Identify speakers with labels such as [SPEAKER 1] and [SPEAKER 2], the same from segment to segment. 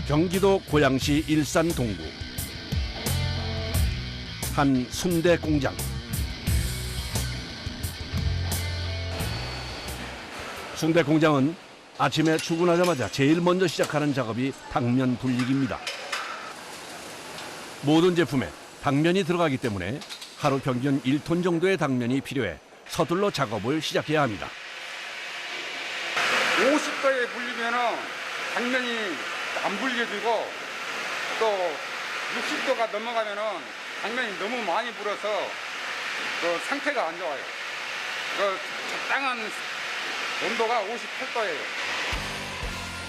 [SPEAKER 1] 경기도 고양시 일산 동구 한 순대 공장. 순대 공장은 아침에 출근하자마자 제일 먼저 시작하는 작업이 당면 불리기입니다. 모든 제품에 당면이 들어가기 때문에 하루 평균 1톤 정도의 당면이 필요해 서둘러 작업을 시작해야 합니다.
[SPEAKER 2] 50도에 불리면은 당면이 안 불려지고 또 60도가 넘어가면은 당면이 너무 많이 불어서 그 상태가 안 좋아요. 그 적당한 온도가 58도예요.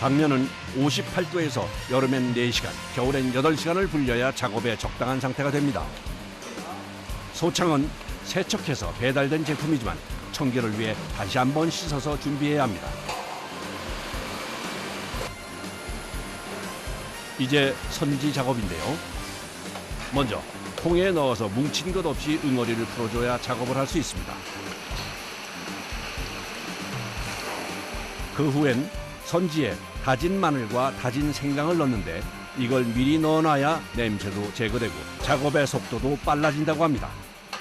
[SPEAKER 1] 당면은 58도에서 여름엔 4시간, 겨울엔 8시간을 불려야 작업에 적당한 상태가 됩니다. 소창은 세척해서 배달된 제품이지만 청결을 위해 다시 한번 씻어서 준비해야 합니다. 이제 선지 작업인데요. 먼저 통에 넣어서 뭉친 것 없이 응어리를 풀어줘야 작업을 할 수 있습니다. 그 후엔 선지에 다진 마늘과 다진 생강을 넣는데 이걸 미리 넣어놔야 냄새도 제거되고 작업의 속도도 빨라진다고 합니다.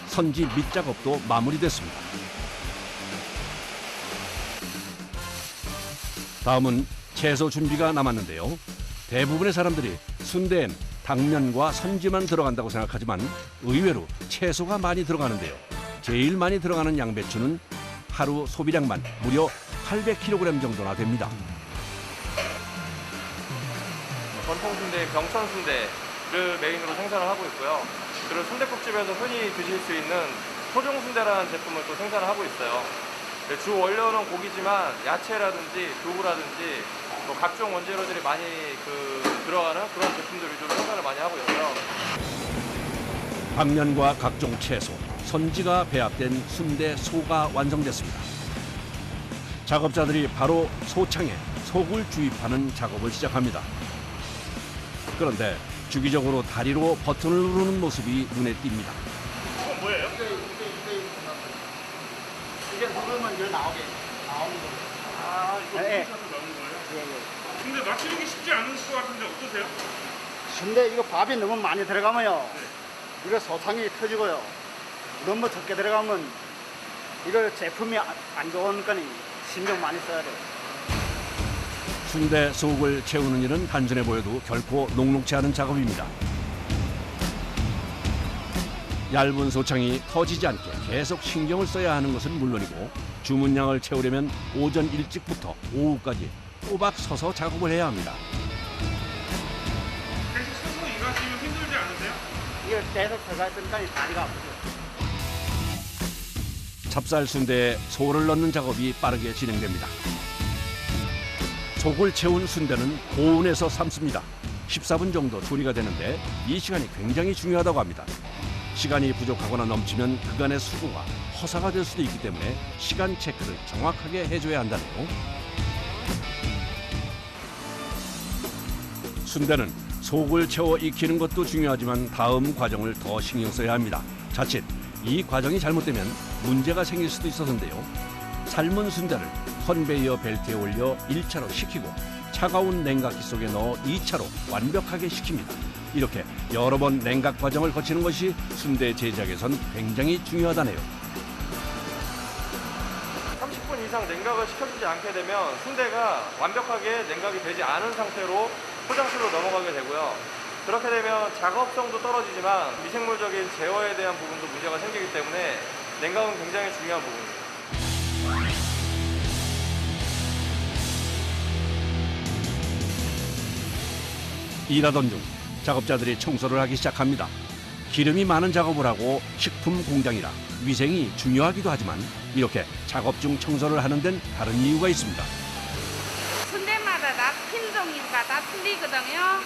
[SPEAKER 1] 선지 밑작업도 마무리됐습니다. 다음은 채소 준비가 남았는데요. 대부분의 사람들이 순대엔 당면과 선지만 들어간다고 생각하지만 의외로 채소가 많이 들어가는데요. 제일 많이 들어가는 양배추는 하루 소비량만 무려 800kg 정도나 됩니다.
[SPEAKER 3] 전통 순대, 병천 순대를 메인으로 생산을 하고 있고요. 그리고 순댓국집에서 흔히 드실 수 있는 토종 순대라는 제품을 또 생산을 하고 있어요. 주 원료는 고기지만 야채라든지 두부라든지 또 각종 원재료들이 많이 들어가는 그런 제품들 위주로 생산을 많이 하고 있어요.
[SPEAKER 1] 당면과 각종 채소, 선지가 배합된 순대 소가 완성됐습니다. 작업자들이 바로 소창에 속을 주입하는 작업을 시작합니다. 그런데 주기적으로 다리로 버튼을 누르는 모습이 눈에 띕니다.
[SPEAKER 3] 이건 뭐예요?
[SPEAKER 4] 이게 누르면 이거 나오는 거예요.
[SPEAKER 3] 아, 이거
[SPEAKER 4] 네.
[SPEAKER 3] 누르셔서 넣는 거예요? 근데 맞추는 게 쉽지 않은 것 같은데 어떠세요?
[SPEAKER 4] 근데 이거 밥이 너무 많이 들어가면요. 이거 소탕이 터지고요. 너무 적게 들어가면 이거 제품이 안 좋은 거니 신경 많이 써야 돼요.
[SPEAKER 1] 순대 속을 채우는 일은 단순해 보여도 결코 녹록지 않은 작업입니다. 얇은 소창이 터지지 않게 계속 신경을 써야 하는 것은 물론이고 주문량을 채우려면 오전 일찍부터 오후까지 꼬박 서서 작업을 해야 합니다.
[SPEAKER 3] 계속 서서 일하시면 힘들지 않으세요?
[SPEAKER 4] 이거 계속 들어가 있으니까 다리가 아프죠.
[SPEAKER 1] 찹쌀 순대에 소를 넣는 작업이 빠르게 진행됩니다. 속을 채운 순대는 고온에서 삶습니다. 14분 정도 조리가 되는데 이 시간이 굉장히 중요하다고 합니다. 시간이 부족하거나 넘치면 그간의 수고가 허사가 될 수도 있기 때문에 시간 체크를 정확하게 해줘야 한다네요. 순대는 속을 채워 익히는 것도 중요하지만 다음 과정을 더 신경 써야 합니다. 자칫 이 과정이 잘못되면 문제가 생길 수도 있어서인데요. 삶은 순대를 컨베이어 벨트에 올려 1차로 식히고 차가운 냉각기 속에 넣어 2차로 완벽하게 식힙니다. 이렇게 여러 번 냉각 과정을 거치는 것이 순대 제작에선 굉장히 중요하다네요.
[SPEAKER 3] 30분 이상 냉각을 시켜주지 않게 되면 순대가 완벽하게 냉각이 되지 않은 상태로 포장실로 넘어가게 되고요. 그렇게 되면 작업성도 떨어지지만 미생물적인 제어에 대한 부분도 문제가 생기기 때문에 냉각은 굉장히 중요한 부분입니다.
[SPEAKER 1] 일하던 중 작업자들이 청소를 하기 시작합니다. 기름이 많은 작업을 하고 식품 공장이라 위생이 중요하기도 하지만 이렇게 작업 중 청소를 하는 데는 다른 이유가 있습니다.
[SPEAKER 5] 순대마다 다品종이가 다 틀리거든요.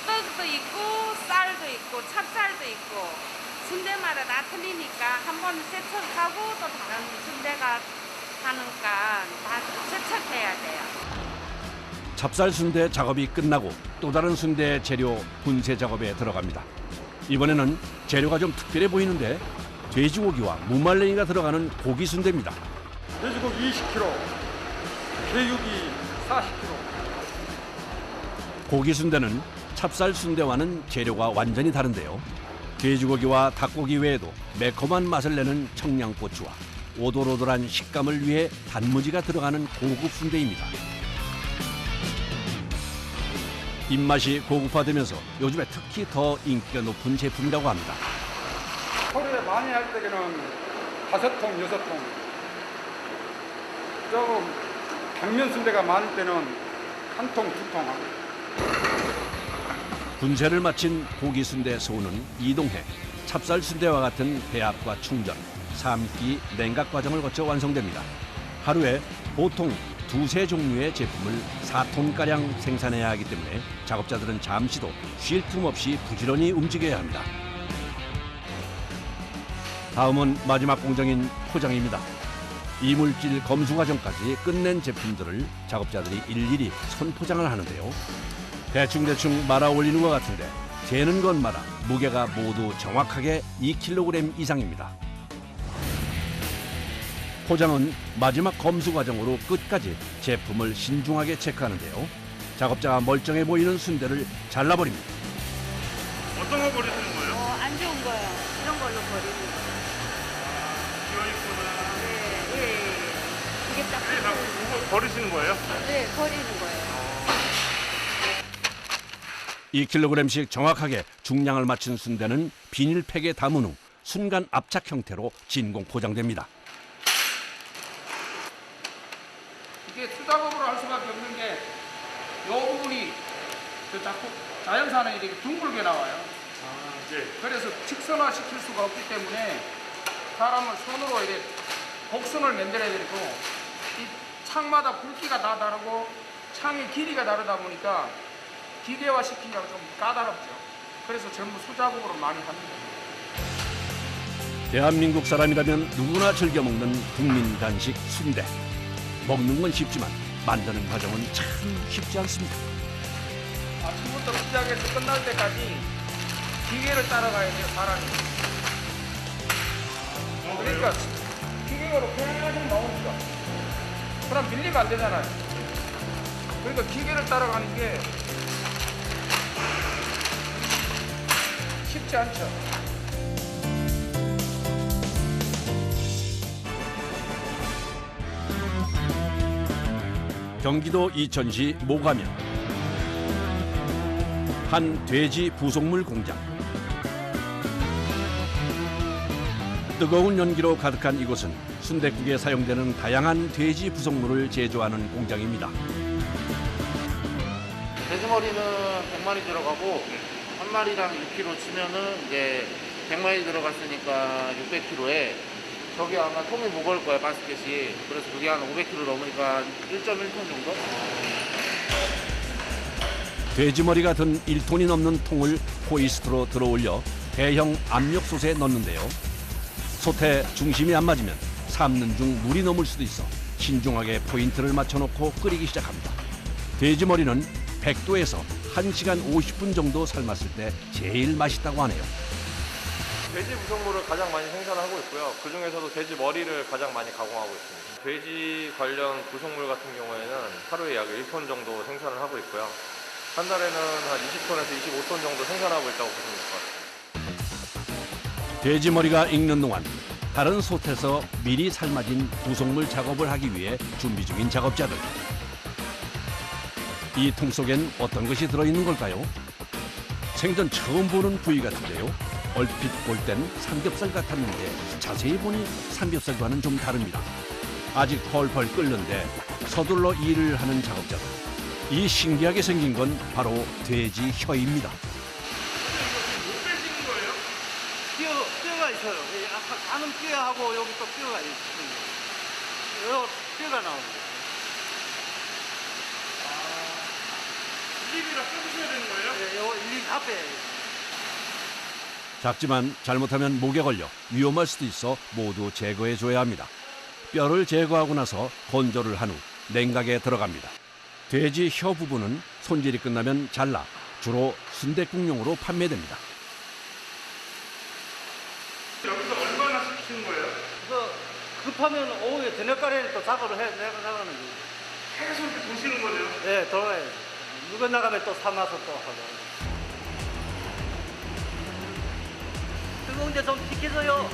[SPEAKER 5] 떡도 있고 쌀도 있고 찹쌀도 있고 순대마다 다 틀리니까 한번 세척하고 또 다른 순대가 하니까 다 세척해야 돼요.
[SPEAKER 1] 찹쌀 순대 작업이 끝나고 또 다른 순대 재료 분쇄 작업에 들어갑니다. 이번에는 재료가 좀 특별해 보이는데 돼지고기와 무말랭이가 들어가는 고기 순대입니다.
[SPEAKER 2] 돼지고기 20kg, 제육이 40kg,
[SPEAKER 1] 고기 순대는 찹쌀 순대와는 재료가 완전히 다른데요. 돼지고기와 닭고기 외에도 매콤한 맛을 내는 청양고추와 오돌오돌한 식감을 위해 단무지가 들어가는 고급 순대입니다. 입맛이 고급화되면서 요즘에 특히 더 인기가 높은 제품이라고 합니다.
[SPEAKER 2] 하루에 많이 할 때는 5통, 6통. 조금 당면 순대가 많을 때는 1통, 2통.
[SPEAKER 1] 분쇄를 마친 고기 순대 소는 이동해 찹쌀 순대와 같은 배합과 충전, 삶기, 냉각 과정을 거쳐 완성됩니다. 하루에 보통 2~3 종류의 제품을 4톤가량 생산해야 하기 때문에 작업자들은 잠시도 쉴 틈 없이 부지런히 움직여야 합니다. 다음은 마지막 공정인 포장입니다. 이물질 검수 과정까지 끝낸 제품들을 작업자들이 일일이 손포장을 하는데요. 대충 말아 올리는 것 같은데 재는 것마다 무게가 모두 정확하게 2kg 이상입니다. 포장은 마지막 검수 과정으로 끝까지 제품을 신중하게 체크하는데요. 작업자가 멀쩡해 보이는 순대를 잘라버립니다.
[SPEAKER 6] 어떤 거 버리시는 거예요?
[SPEAKER 5] 안 좋은 거요. 이런 걸로 버리는 거. 예. 이게 딱
[SPEAKER 6] 이거 버리시는 거예요?
[SPEAKER 5] 네, 버리는 거예요.
[SPEAKER 1] 2kg씩 정확하게 중량을 맞춘 순대는 비닐팩에 담은 후 순간 압착 형태로 진공 포장됩니다.
[SPEAKER 7] 이게 수작업으로 할 수밖에 없는 게 이 부분이 자꾸 자연산에 이렇게 둥글게 나와요.
[SPEAKER 6] 네.
[SPEAKER 7] 그래서 직선화 시킬 수가 없기 때문에 사람은 손으로 이렇게 곡선을 만들어야 되고 이 창마다 굵기가 다 다르고 창의 길이가 다르다 보니까 기계화 시키기가 좀 까다롭죠. 그래서 전부 수작업으로 많이 합니다.
[SPEAKER 1] 대한민국 사람이라면 누구나 즐겨 먹는 국민 간식 순대. 먹는 건 쉽지만 만드는 과정은 참 쉽지 않습니다.
[SPEAKER 7] 아침부터 시작해서 끝날 때까지 기계를 따라가야 돼요, 사람이. 그러니까 기계로 계속 나오니까 그럼 밀리면 안 되잖아요. 그러니까 기계를 따라가는 게 쉽지 않죠.
[SPEAKER 1] 경기도 이천시 모가면 한 돼지 부속물 공장. 뜨거운 연기로 가득한 이곳은 순댓국에 사용되는 다양한 돼지 부속물을 제조하는 공장입니다.
[SPEAKER 8] 돼지머리는 100마리 들어가고 한 마리당 6kg 치면은 이제 100마리 들어갔으니까 600kg에 저기 아마 통이 무거울 거예요, 바스켓이. 그래서 그게 한 500kg 넘으니까 1.1톤 정도?
[SPEAKER 1] 돼지머리가 든 1톤이 넘는 통을 호이스트로 들어올려 대형 압력솥에 넣는데요. 솥에 중심이 안 맞으면 삶는 중 물이 넘을 수도 있어 신중하게 포인트를 맞춰놓고 끓이기 시작합니다. 돼지머리는 100도에서 1시간 50분 정도 삶았을 때 제일 맛있다고 하네요.
[SPEAKER 3] 돼지 부속물을 가장 많이 생산하고 있고요. 그 중에서도 돼지 머리를 가장 많이 가공하고 있습니다. 돼지 관련 부속물 같은 경우에는 하루에 약 1톤 정도 생산을 하고 있고요. 한 달에는 한 20톤에서 25톤 정도 생산하고 있다고 보시면 될 것 같습니다.
[SPEAKER 1] 돼지 머리가 익는 동안 다른 솥에서 미리 삶아진 부속물 작업을 하기 위해 준비 중인 작업자들. 이 통 속엔 어떤 것이 들어있는 걸까요? 생전 처음 보는 부위 같은데요. 얼핏 볼 땐 삼겹살 같았는데 자세히 보니 삼겹살과는 좀 다릅니다. 아직 펄펄 끓는데 서둘러 일을 하는 작업자들. 이 신기하게 생긴 건 바로 돼지 혀입니다.
[SPEAKER 4] 뼈가 있어요. 가는 뼈하고 여기 또 뼈가 있습니다. 요 뼈가 나옵니다.
[SPEAKER 6] 일일이 다 빼주셔야 되는 거예요?
[SPEAKER 4] 네, 요 일일이 다 빼요.
[SPEAKER 1] 작지만 잘못하면 목에 걸려 위험할 수도 있어 모두 제거해줘야 합니다. 뼈를 제거하고 나서 건조를 한 후 냉각에 들어갑니다. 돼지 혀 부분은 손질이 끝나면 잘라 주로 순댓국용으로 판매됩니다.
[SPEAKER 6] 여기서 얼마나 시키는 거예요?
[SPEAKER 4] 그래서 급하면 오후에 저녁까지 또 작업을 해야 나가는 거예요.
[SPEAKER 6] 계속 이렇게 보시는 거네요.
[SPEAKER 4] 네, 돌아가요. 물건 나가면 또 삼아서 또 하고. 뜨거운데 좀 비켜줘요.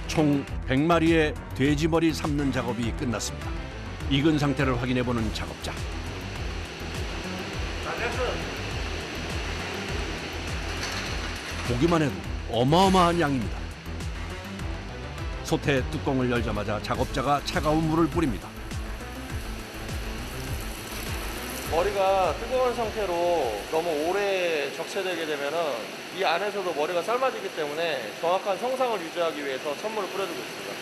[SPEAKER 1] 총 100마리의 돼지머리 삶는 작업이 끝났습니다. 익은 상태를 확인해보는 작업자. 보기만 해도 어마어마한 양입니다. 솥의 뚜껑을 열자마자 작업자가 차가운 물을 뿌립니다.
[SPEAKER 3] 머리가 뜨거운 상태로 너무 오래 적체되게 되면은 이 안에서도 머리가 삶아지기 때문에 정확한 형상을 유지하기 위해서 찬물을 뿌려주고 있습니다.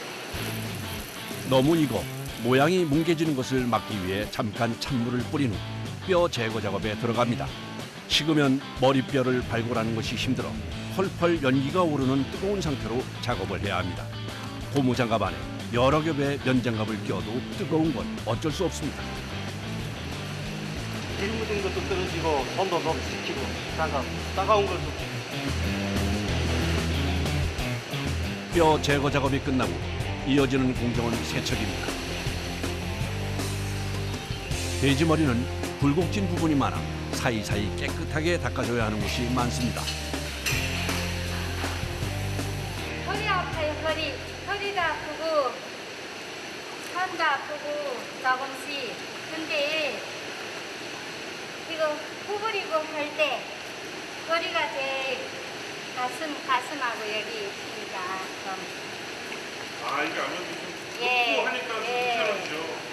[SPEAKER 1] 너무 익어 모양이 뭉개지는 것을 막기 위해 잠깐 찬물을 뿌린 후 뼈 제거 작업에 들어갑니다. 식으면 머리뼈를 발굴하는 것이 힘들어 펄펄 연기가 오르는 뜨거운 상태로 작업을 해야 합니다. 고무장갑 안에 여러 겹의 면장갑을 껴도 뜨거운 건 어쩔 수 없습니다.
[SPEAKER 4] 길 묻은 것도 떨어지고 손도 녹시키고 따가운 것도.
[SPEAKER 1] 뼈 제거 작업이 끝나고 이어지는 공정은 세척입니다. 돼지 머리는 굴곡진 부분이 많아 사이사이 깨끗하게 닦아줘야 하는 곳이 많습니다.
[SPEAKER 5] 허리 아파요, 허리. 허리도 아프고, 팔도 아프고, 조금씩. 근데, 이거 구부리고 할 때, 허리가 제일 가슴하고 여기 있으니까 좀.
[SPEAKER 6] 아, 이게 아무래도 좀
[SPEAKER 5] 예,
[SPEAKER 6] 굽고 하니까 좀
[SPEAKER 5] 예.
[SPEAKER 6] 불편하죠.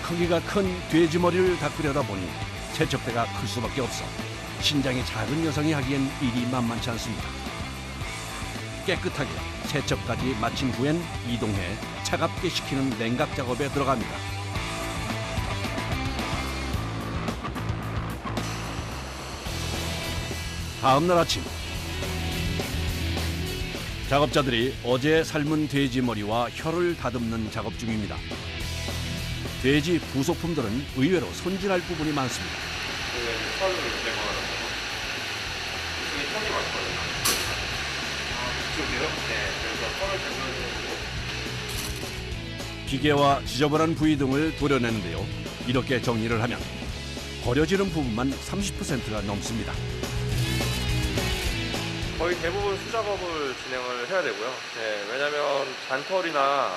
[SPEAKER 1] 크기가 큰 돼지 머리를 닦으려다 보니 세척대가 클 수밖에 없어 신장이 작은 여성이 하기엔 일이 만만치 않습니다. 깨끗하게 세척까지 마친 후엔 이동해 차갑게 식히는 냉각 작업에 들어갑니다. 다음 날 아침 작업자들이 어제 삶은 돼지 머리와 혀를 다듬는 작업 중입니다. 돼지 부속품들은 의외로 손질할 부분이 많습니다.
[SPEAKER 3] 털을 제거하는 거. 이게 털이 많거든요.
[SPEAKER 6] 이쪽이요?
[SPEAKER 3] 네, 그래서 털을 제거해주는 거고.
[SPEAKER 1] 기계와 지저분한 부위 등을 도려내는데요. 이렇게 정리를 하면 버려지는 부분만 30%가 넘습니다.
[SPEAKER 3] 거의 대부분 수작업을 진행을 해야 되고요. 네, 왜냐하면 잔털이나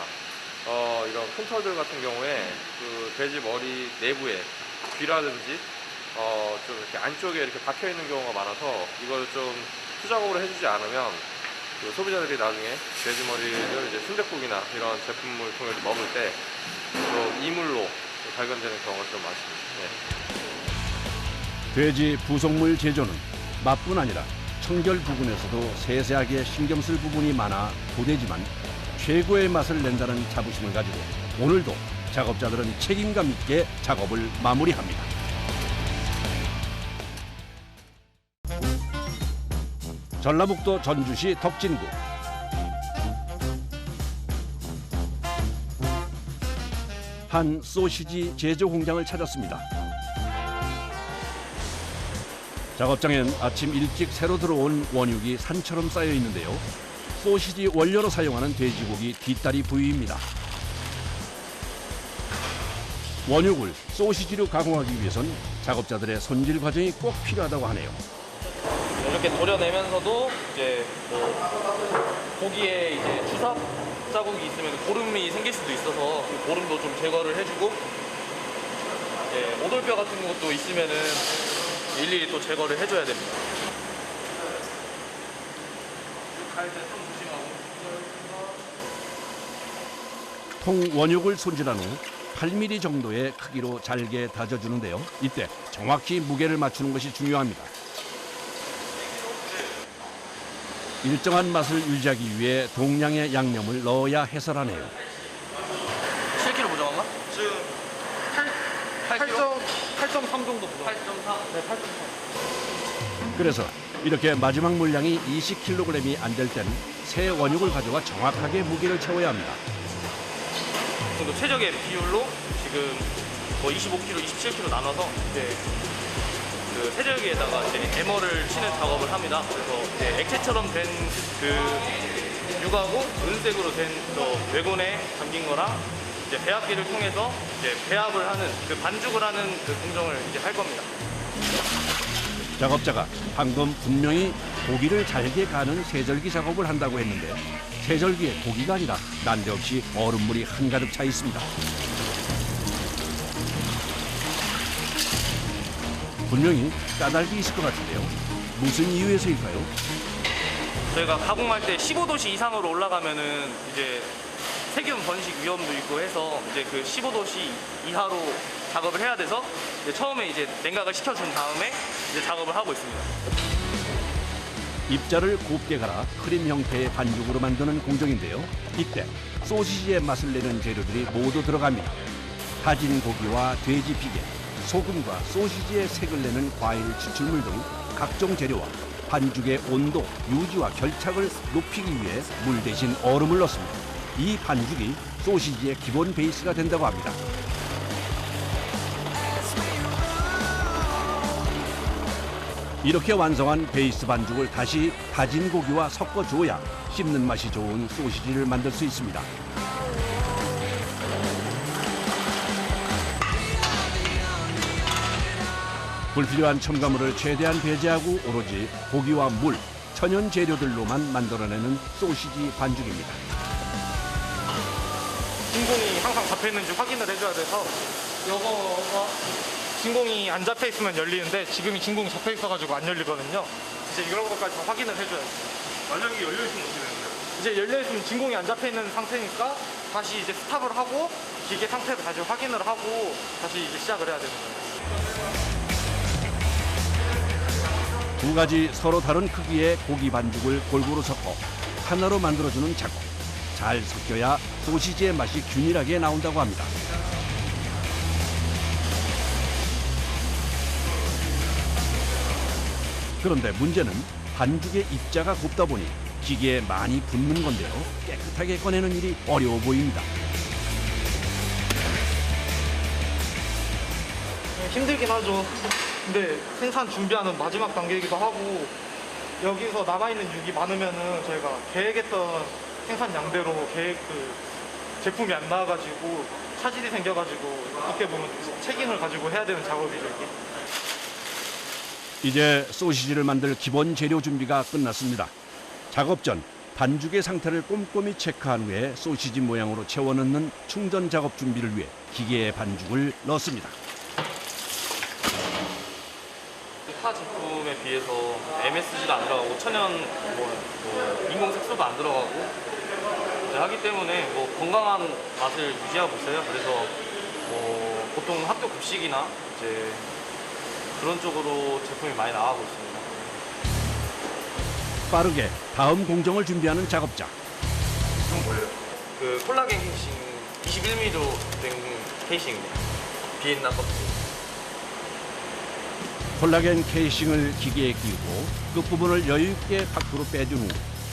[SPEAKER 3] 이런 큰 털들 같은 경우에 그 돼지 머리 내부에 귀라든지 좀 이렇게 안쪽에 이렇게 박혀 있는 경우가 많아서 이걸 좀 수작업으로 해주지 않으면 그 소비자들이 나중에 돼지 머리를 이제 순댓국이나 이런 제품을 통해서 먹을 때 좀 이물로 발견되는 경우가 좀 많습니다. 네.
[SPEAKER 1] 돼지 부속물 제조는 맛뿐 아니라 청결 부분에서도 세세하게 신경 쓸 부분이 많아 고되지만 최고의 맛을 낸다는 자부심을 가지고 오늘도 작업자들은 책임감 있게 작업을 마무리합니다. 전라북도 전주시 덕진구. 한 소시지 제조 공장을 찾았습니다. 작업장엔 아침 일찍 새로 들어온 원육이 산처럼 쌓여 있는데요. 소시지 원료로 사용하는 돼지고기 뒷다리 부위입니다. 원육을 소시지로 가공하기 위해선 작업자들의 손질 과정이 꼭 필요하다고 하네요.
[SPEAKER 3] 이렇게 도려내면서도 이제 고기에 이제 주사 자국이 있으면 고름이 생길 수도 있어서 그 고름도 좀 제거를 해주고, 오돌뼈 같은 것도 있으면은 일일이 또 제거를 해줘야 됩니다.
[SPEAKER 1] 통 원육을 손질한 후 8mm 정도의 크기로 잘게 다져주는데요. 이때 정확히 무게를 맞추는 것이 중요합니다. 일정한 맛을 유지하기 위해 동량의 양념을 넣어야 해설하네요.
[SPEAKER 3] 7kg 부정한가? 지금 8.3 정도 부정. 8.4? 네, 8.4.
[SPEAKER 1] 그래서 이렇게 마지막 물량이 20kg이 안 될 때는 새 원육을 가져와 정확하게 무게를 채워야 합니다.
[SPEAKER 3] 정도 최적의 비율로 지금 뭐 25kg, 27kg 나눠서 이제 그 세제기에다가 이제 에머를 치는 작업을 합니다. 그래서 이제 액체처럼 된 그 육하고 은색으로 된 외곤에 담긴 거랑 이제 배합기를 통해서 이제 배합을 하는 그 반죽을 하는 그 공정을 이제 할 겁니다.
[SPEAKER 1] 작업자가 방금 분명히 고기를 잘게 가는 세절기 작업을 한다고 했는데 세절기에 고기가 아니라 난데없이 얼음물이 한가득 차 있습니다. 분명히 까닭이 있을 것 같은데요. 무슨 이유에서일까요?
[SPEAKER 3] 저희가 가공할 때 15도씨 이상으로 올라가면은 이제 세균 번식 위험도 있고 해서 이제 그 15도씨 이하로 작업을 해야 돼서 이제 처음에 이제 냉각을 시켜준 다음에 이제 작업을 하고 있습니다.
[SPEAKER 1] 입자를 곱게 갈아 크림 형태의 반죽으로 만드는 공정인데요. 이때 소시지의 맛을 내는 재료들이 모두 들어갑니다. 다진 고기와 돼지 비계, 소금과 소시지의 색을 내는 과일 추출물 등 각종 재료와 반죽의 온도, 유지와 결착을 높이기 위해 물 대신 얼음을 넣습니다. 이 반죽이 소시지의 기본 베이스가 된다고 합니다. 이렇게 완성한 베이스 반죽을 다시 다진 고기와 섞어줘야 씹는 맛이 좋은 소시지를 만들 수 있습니다. 불필요한 첨가물을 최대한 배제하고 오로지 고기와 물, 천연 재료들로만 만들어내는 소시지 반죽입니다.
[SPEAKER 3] 진공이 항상 잡혀 있는지 확인을 해줘야 돼서 요거가 진공이 안 잡혀 있으면 열리는데 지금이 진공이 잡혀 있어가지고 안 열리거든요. 이제 이런 것까지 다 확인을 해줘야 돼요.
[SPEAKER 6] 만약에 열려 있으면 어떻게 되는 거예요?
[SPEAKER 3] 이제 열려 있으면 진공이 안 잡혀 있는 상태니까 다시 이제 스탑을 하고 기계 상태를 다시 확인을 하고 다시 이제 시작을 해야 되는 거예요.
[SPEAKER 1] 두 가지 서로 다른 크기의 고기 반죽을 골고루 섞어 하나로 만들어주는 작업. 잘 섞여야 소시지의 맛이 균일하게 나온다고 합니다. 그런데 문제는 반죽의 입자가 곱다 보니 기계에 많이 붙는 건데요. 깨끗하게 꺼내는 일이 어려워 보입니다.
[SPEAKER 3] 힘들긴 하죠. 근데 생산 준비하는 마지막 단계이기도 하고 여기서 남아있는 육이 많으면은 저희가 계획했던 생산량대로 제품이 안 나와가지고 차질이 생겨가지고 어떻게 보면 책임을 가지고 해야 되는 작업이죠, 이게.
[SPEAKER 1] 이제 소시지를 만들 기본 재료 준비가 끝났습니다. 작업 전 반죽의 상태를 꼼꼼히 체크한 후에 소시지 모양으로 채워 넣는 충전 작업 준비를 위해 기계에 반죽을 넣습니다.
[SPEAKER 3] 타 제품에 비해서 MSG도 안 들어가고 천연 인공 색소도 안 들어가고 하기 때문에 건강한 맛을 유지하고 있어요. 그래서 보통 학교 급식이나 이제 그런 쪽으로 제품이 많이 나가고 있습니다.
[SPEAKER 1] 빠르게 다음 공정을 준비하는 작업자.
[SPEAKER 3] 이건 뭐예요? 그 콜라겐 케이싱 21mm로 된 케이싱입니다. 비엔나 껍질.
[SPEAKER 1] 콜라겐 케이싱을 기계에 끼우고 끝부분을 여유있게 밖으로 빼준 후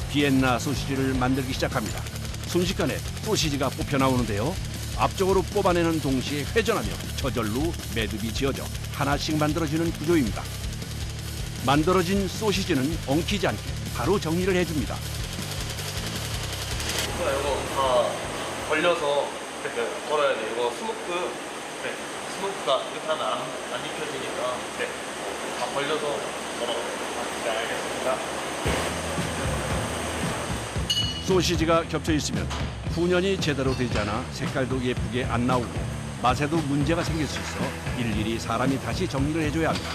[SPEAKER 1] 비엔나 소시지를 만들기 시작합니다. 순식간에 소시지가 뽑혀 나오는데요. 앞쪽으로 뽑아내는 동시에 회전하며 저절로 매듭이 지어져 하나씩 만들어지는 구조입니다. 만들어진 소시지는 엉키지 않게 바로 정리를 해줍니다.
[SPEAKER 3] 이거 다 걸려서 걸어야 돼. 이거 스모크가 이렇게 하면 안 입혀지니까 다 걸려서 걸어가요. 네, 알겠습니다.
[SPEAKER 1] 소시지가 겹쳐 있으면 훈연이 제대로 되지 않아 색깔도 예쁘게 안 나오고 맛에도 문제가 생길 수 있어 일일이 사람이 다시 정리를 해줘야 합니다.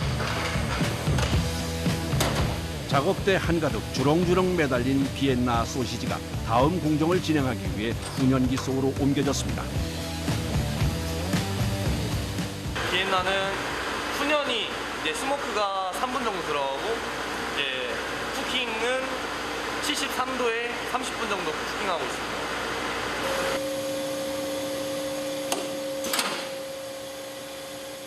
[SPEAKER 1] 작업대 한가득 주렁주렁 매달린 비엔나 소시지가 다음 공정을 진행하기 위해 훈연기 속으로 옮겨졌습니다.
[SPEAKER 3] 비엔나는 훈연이 이제 스모크가 3분 정도 들어가고 이제 쿠킹은 73도에 30분 정도 쿠킹하고 있습니다.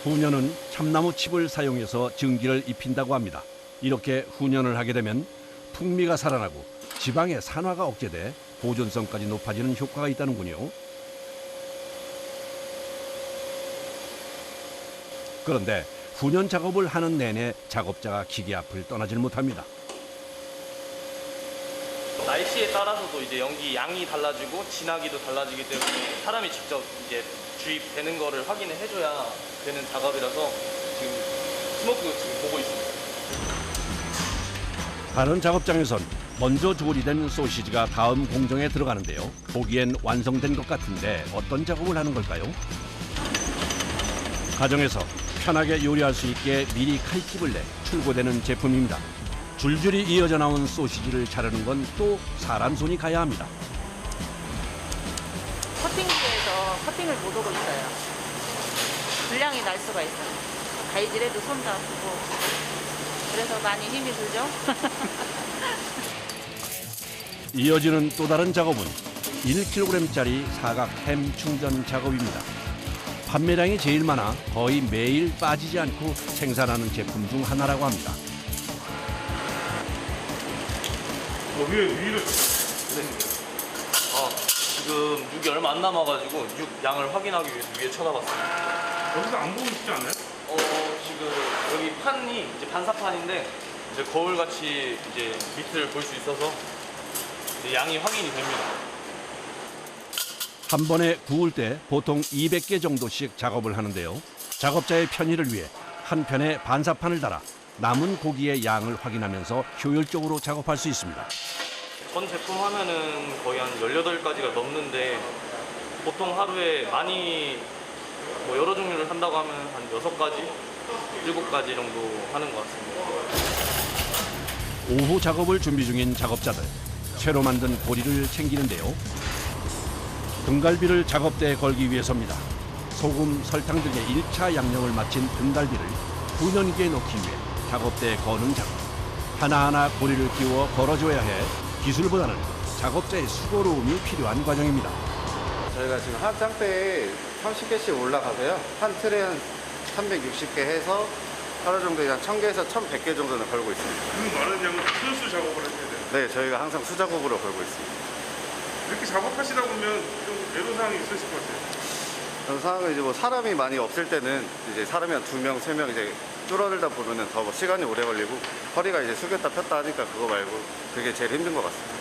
[SPEAKER 1] 훈연은 참나무 칩을 사용해서 증기를 입힌다고 합니다. 이렇게 훈연을 하게 되면 풍미가 살아나고 지방의 산화가 억제돼 보존성까지 높아지는 효과가 있다는군요. 그런데 훈연 작업을 하는 내내 작업자가 기계 앞을 떠나질 못합니다.
[SPEAKER 3] 날씨에 따라서도 이제 연기 양이 달라지고 진하기도 달라지기 때문에 사람이 직접 이제 주입되는 거를 확인을 해줘야 되는 작업이라서 지금 스모크 지금 보고 있습니다.
[SPEAKER 1] 다른 작업장에선 먼저 조리된 소시지가 다음 공정에 들어가는데요. 보기엔 완성된 것 같은데 어떤 작업을 하는 걸까요? 가정에서 편하게 요리할 수 있게 미리 칼집을 내 출고되는 제품입니다. 줄줄이 이어져 나온 소시지를 자르는 건 또 사람 손이 가야 합니다.
[SPEAKER 9] 커팅기에서 커팅을 못 오고 있어요. 불량이 날 수가 있어요. 가위질해도 손도 아프고 그래서 많이 힘이 들죠.
[SPEAKER 1] 이어지는 또 다른 작업은 1kg짜리 사각 햄 충전 작업입니다. 판매량이 제일 많아 거의 매일 빠지지 않고 생산하는 제품 중 하나라고 합니다.
[SPEAKER 6] 위를
[SPEAKER 3] 지금 6이 얼마 안 남아가지고 6 양을 확인하기 위해서 위에 쳐다봤습니다.
[SPEAKER 6] 여기서 안 보고 싶지 않아요?
[SPEAKER 3] 지금 여기 판이 이제 반사판인데 이제 거울같이 이제 밑을 볼 수 있어서 이제 양이 확인이 됩니다.
[SPEAKER 1] 한 번에 구울 때 보통 200개 정도씩 작업을 하는데요. 작업자의 편의를 위해 한 편에 반사판을 달아 남은 고기의 양을 확인하면서 효율적으로 작업할 수 있습니다.
[SPEAKER 3] 전 제품 하면은 거의 한 18가지가 넘는데 보통 하루에 많이 뭐 여러 종류를 한다고 하면 한 6가지, 7가지 정도 하는 것 같습니다.
[SPEAKER 1] 오후 작업을 준비 중인 작업자들. 새로 만든 고리를 챙기는데요. 등갈비를 작업대에 걸기 위해서입니다. 소금, 설탕 등의 1차 양념을 마친 등갈비를 분연기에 넣기 위해 작업대에 거는 작업. 하나하나 고리를 끼워 걸어줘야 해 기술보다는 작업자의 수고로움이 필요한 과정입니다.
[SPEAKER 10] 저희가 지금 한 장대에 30개씩 올라가서요. 한 틀에 한 360개 해서 하루 정도에 한 1000개에서 1100개 정도는 걸고 있습니다.
[SPEAKER 6] 그 많은 양을 순수 작업을 하셔야 돼요.
[SPEAKER 10] 네, 저희가 항상 수작업으로 걸고 있습니다.
[SPEAKER 6] 이렇게 작업하시다 보면 좀 애로사항이 있으실 것 같아요.
[SPEAKER 10] 그런 상황은 이제 뭐 사람이 많이 없을 때는 이제 사람이 한 2명, 3명 이제 줄어들다 보면은 더 시간이 오래 걸리고 허리가 이제 숙였다 폈다 하니까 그거 말고 그게 제일 힘든 것 같습니다.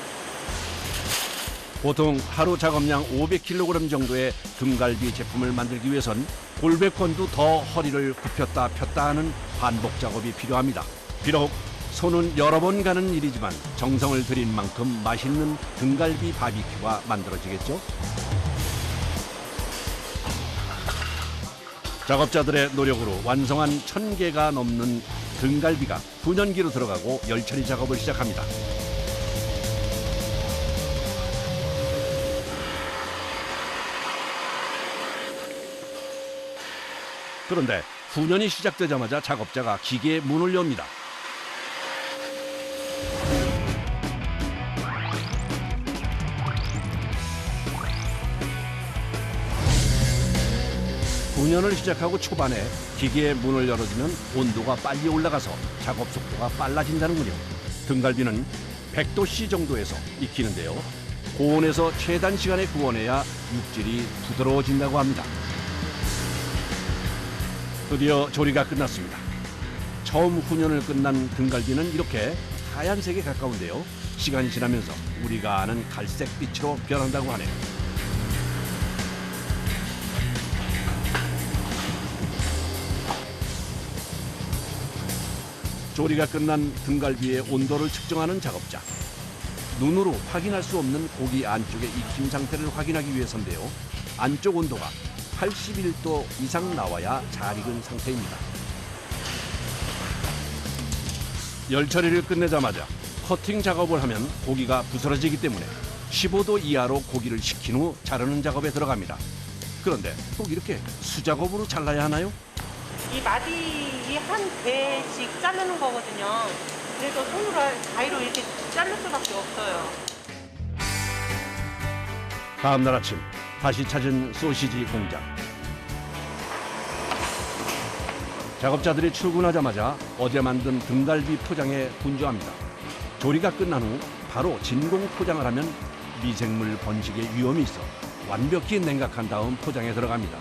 [SPEAKER 1] 보통 하루 작업량 500kg 정도의 등갈비 제품을 만들기 위해선 골백 번도 더 허리를 굽혔다 폈다 하는 반복 작업이 필요합니다. 비록 손은 여러 번 가는 일이지만 정성을 들인 만큼 맛있는 등갈비 바비큐가 만들어지겠죠. 작업자들의 노력으로 완성한 1000개가 넘는 등갈비가 분연기로 들어가고 열처리 작업을 시작합니다. 그런데 훈연이 시작되자마자 작업자가 기계에 문을 엽니다. 훈연을 시작하고 초반에 기계의 문을 열어주면 온도가 빨리 올라가서 작업 속도가 빨라진다는군요. 등갈비는 100도씨 정도에서 익히는데요. 고온에서 최단 시간에 구워내야 육질이 부드러워진다고 합니다. 드디어 조리가 끝났습니다. 처음 훈연을 끝난 등갈비는 이렇게 하얀색에 가까운데요. 시간이 지나면서 우리가 아는 갈색빛으로 변한다고 하네요. 조리가 끝난 등갈비의 온도를 측정하는 작업자. 눈으로 확인할 수 없는 고기 안쪽의 익힘 상태를 확인하기 위해서인데요. 안쪽 온도가 81도 이상 나와야 잘 익은 상태입니다. 열 처리를 끝내자마자 커팅 작업을 하면 고기가 부스러지기 때문에 15도 이하로 고기를 식힌 후 자르는 작업에 들어갑니다. 그런데 꼭 이렇게 수작업으로 잘라야 하나요?
[SPEAKER 9] 이 마디 한 개씩 자르는 거거든요. 그래서 손으로 가위로 이렇게 자를 수밖에 없어요.
[SPEAKER 1] 다음 날 아침 다시 찾은 소시지 공장. 작업자들이 출근하자마자 어제 만든 등갈비 포장에 분주합니다. 조리가 끝난 후 바로 진공 포장을 하면 미생물 번식의 위험이 있어 완벽히 냉각한 다음 포장에 들어갑니다.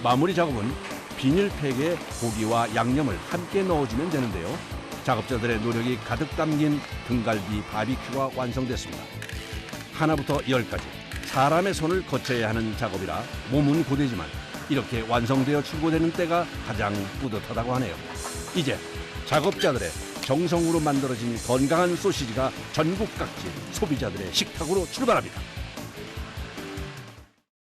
[SPEAKER 1] 마무리 작업은 비닐팩에 고기와 양념을 함께 넣어주면 되는데요. 작업자들의 노력이 가득 담긴 등갈비 바비큐가 완성됐습니다. 하나부터 10까지 사람의 손을 거쳐야 하는 작업이라 몸은 고되지만 이렇게 완성되어 출고되는 때가 가장 뿌듯하다고 하네요. 이제 작업자들의 정성으로 만들어진 건강한 소시지가 전국 각지 소비자들의 식탁으로 출발합니다.